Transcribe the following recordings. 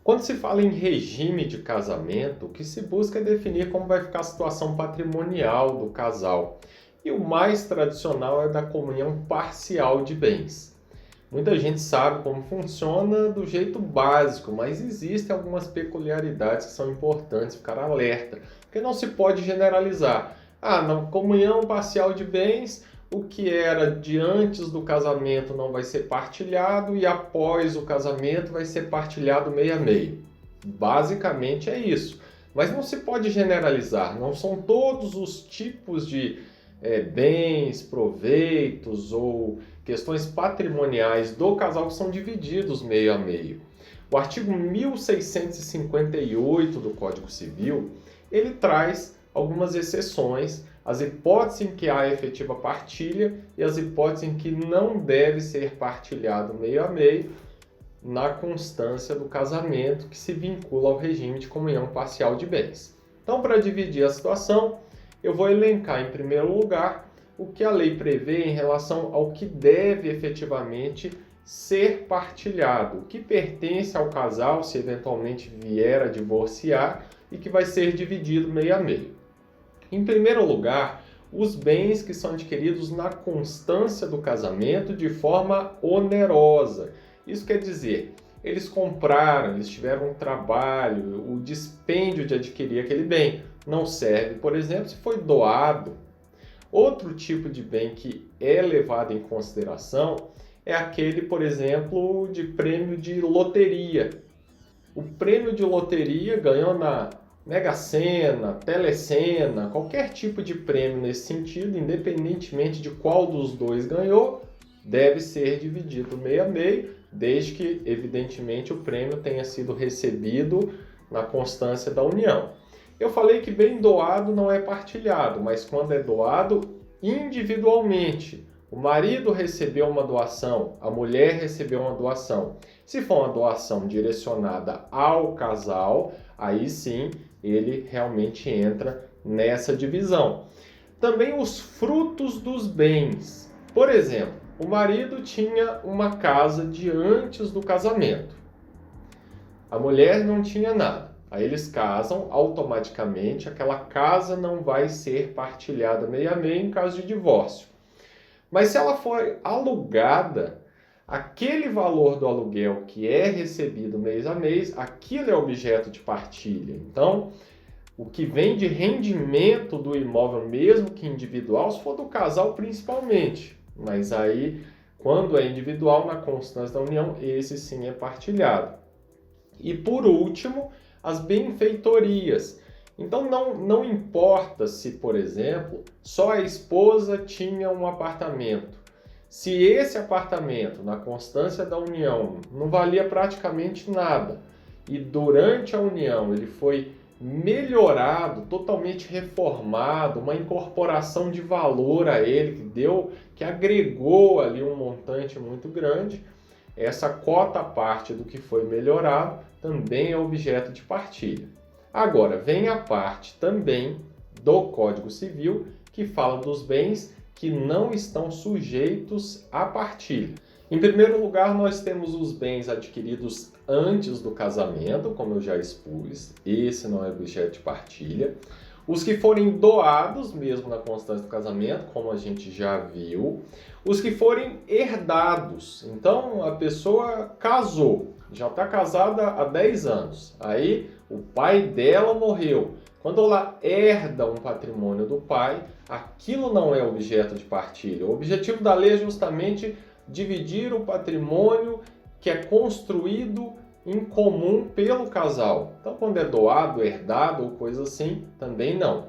Quando se fala em regime de casamento, o que se busca é definir como vai ficar a situação patrimonial do casal. E o mais tradicional é da comunhão parcial de bens. Muita gente sabe como funciona do jeito básico, mas existem algumas peculiaridades que são importantes ficar alerta, porque não se pode generalizar. Na comunhão parcial de bens, o que era de antes do casamento não vai ser partilhado e após o casamento vai ser partilhado meio a meio. Basicamente é isso. Mas não se pode generalizar, não são todos os tipos de bens, proveitos ou questões patrimoniais do casal que são divididos meio a meio. O artigo 1658 do Código Civil, ele traz algumas exceções, as hipóteses em que há efetiva partilha e as hipóteses em que não deve ser partilhado meio a meio na constância do casamento que se vincula ao regime de comunhão parcial de bens. Então, para dividir a situação, eu vou elencar em primeiro lugar o que a lei prevê em relação ao que deve efetivamente ser partilhado, o que pertence ao casal se eventualmente vier a divorciar e que vai ser dividido meio a meio. Em primeiro lugar, os bens que são adquiridos na constância do casamento de forma onerosa. Isso quer dizer, eles compraram, eles tiveram um trabalho, o dispêndio de adquirir aquele bem. Não serve, por exemplo, se foi doado. Outro tipo de bem que é levado em consideração é aquele, por exemplo, de prêmio de loteria. O prêmio de loteria ganhou na Mega Sena, Telecena, qualquer tipo de prêmio nesse sentido, independentemente de qual dos dois ganhou, deve ser dividido meio a meio, desde que, evidentemente, o prêmio tenha sido recebido na constância da união. Eu falei que bem doado não é partilhado, mas quando é doado individualmente. O marido recebeu uma doação, a mulher recebeu uma doação. Se for uma doação direcionada ao casal, aí sim ele realmente entra nessa divisão. Também os frutos dos bens. Por exemplo, o marido tinha uma casa de antes do casamento. A mulher não tinha nada. Aí eles casam, automaticamente aquela casa não vai ser partilhada meio a meio em caso de divórcio. Mas se ela for alugada, aquele valor do aluguel que é recebido mês a mês, aquilo é objeto de partilha. Então, o que vem de rendimento do imóvel, mesmo que individual, se for do casal principalmente. Mas aí, quando é individual, na constância da união, esse sim é partilhado. E por último, as benfeitorias. Então não importa se, por exemplo, só a esposa tinha um apartamento. Se esse apartamento, na constância da união, não valia praticamente nada, e durante a união ele foi melhorado, totalmente reformado, uma incorporação de valor a ele que agregou ali um montante muito grande, essa cota parte do que foi melhorado também é objeto de partilha. Agora, vem a parte também do Código Civil que fala dos bens que não estão sujeitos à partilha. Em primeiro lugar, nós temos os bens adquiridos antes do casamento, como eu já expus, esse não é objeto de partilha. Os que forem doados, mesmo na constância do casamento, como a gente já viu. Os que forem herdados. Então, a pessoa casou, já está casada há 10 anos. Aí, o pai dela morreu. Quando ela herda um patrimônio do pai, aquilo não é objeto de partilha. O objetivo da lei é justamente dividir o patrimônio que é construído em comum pelo casal. Então, quando é doado, herdado ou coisa assim, também não.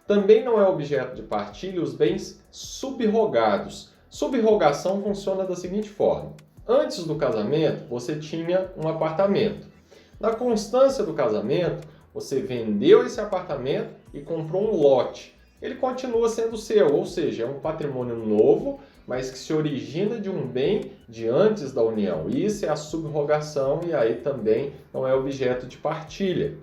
Também não é objeto de partilha os bens subrogados. Subrogação funciona da seguinte forma. Antes do casamento, você tinha um apartamento. Na constância do casamento, você vendeu esse apartamento e comprou um lote. Ele continua sendo seu, ou seja, é um patrimônio novo, mas que se origina de um bem de antes da união. Isso é a subrogação e aí também não é objeto de partilha.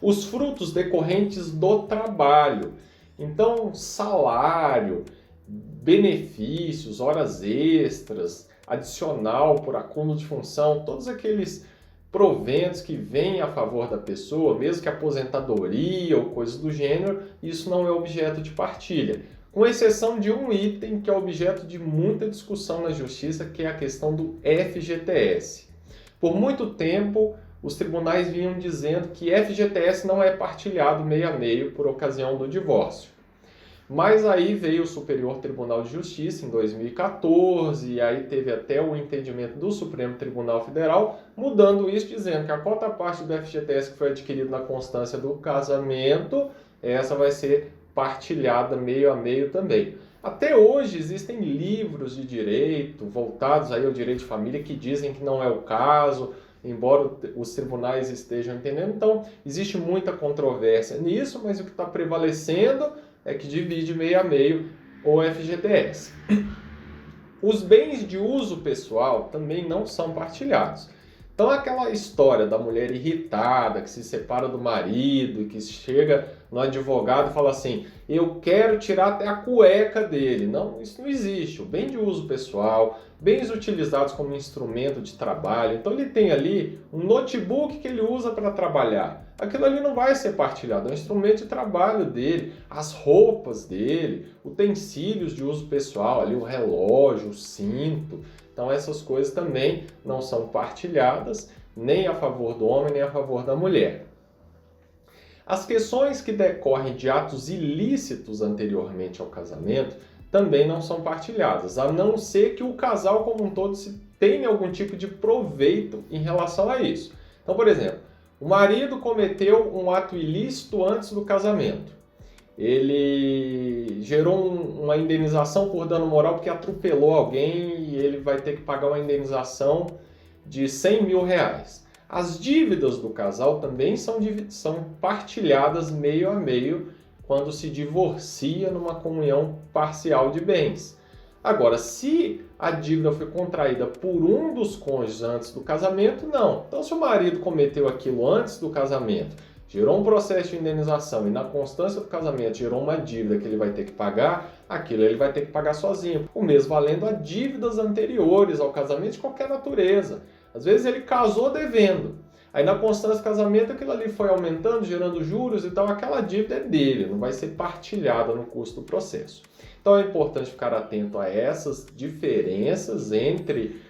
Os frutos decorrentes do trabalho. Então, salário, benefícios, horas extras, adicional por acúmulo de função, todos aqueles proventos que vêm a favor da pessoa, mesmo que aposentadoria ou coisas do gênero, isso não é objeto de partilha. Com exceção de um item que é objeto de muita discussão na justiça, que é a questão do FGTS. Por muito tempo, os tribunais vinham dizendo que FGTS não é partilhado meio a meio por ocasião do divórcio. Mas aí veio o Superior Tribunal de Justiça em 2014, e aí teve até o entendimento do Supremo Tribunal Federal, mudando isso, dizendo que a cota parte do FGTS que foi adquirida na constância do casamento, essa vai ser partilhada meio a meio também. Até hoje existem livros de direito voltados aí ao direito de família que dizem que não é o caso, embora os tribunais estejam entendendo. Então, existe muita controvérsia nisso, mas o que está prevalecendo é que divide meio a meio o FGTS. Os bens de uso pessoal também não são partilhados. Então, aquela história da mulher irritada, que se separa do marido, que chega no advogado e fala assim, eu quero tirar até a cueca dele. Não, isso não existe. O bem de uso pessoal, bens utilizados como instrumento de trabalho. Então, ele tem ali um notebook que ele usa para trabalhar. Aquilo ali não vai ser partilhado, é um instrumento de trabalho dele, as roupas dele, utensílios de uso pessoal, ali o relógio, o cinto. Então essas coisas também não são partilhadas, nem a favor do homem, nem a favor da mulher. As questões que decorrem de atos ilícitos anteriormente ao casamento também não são partilhadas, a não ser que o casal como um todo tenha algum tipo de proveito em relação a isso. Então, por exemplo, o marido cometeu um ato ilícito antes do casamento. Ele gerou uma indenização por dano moral porque atropelou alguém e ele vai ter que pagar uma indenização de R$100 mil. As dívidas do casal também são partilhadas meio a meio quando se divorcia numa comunhão parcial de bens. Agora, se a dívida foi contraída por um dos cônjuges antes do casamento, não. Então, se o marido cometeu aquilo antes do casamento, gerou um processo de indenização e na constância do casamento gerou uma dívida que ele vai ter que pagar, aquilo ele vai ter que pagar sozinho. O mesmo valendo a dívidas anteriores ao casamento de qualquer natureza. Às vezes ele casou devendo. Aí na constância do casamento aquilo ali foi aumentando, gerando juros e tal, aquela dívida é dele, não vai ser partilhada no custo do processo. Então é importante ficar atento a essas diferenças entre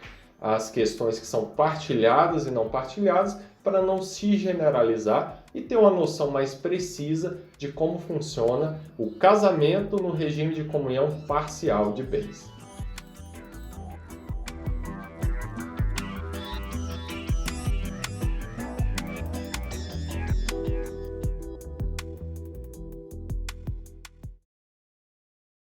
as questões que são partilhadas e não partilhadas, para não se generalizar e ter uma noção mais precisa de como funciona o casamento no regime de comunhão parcial de bens.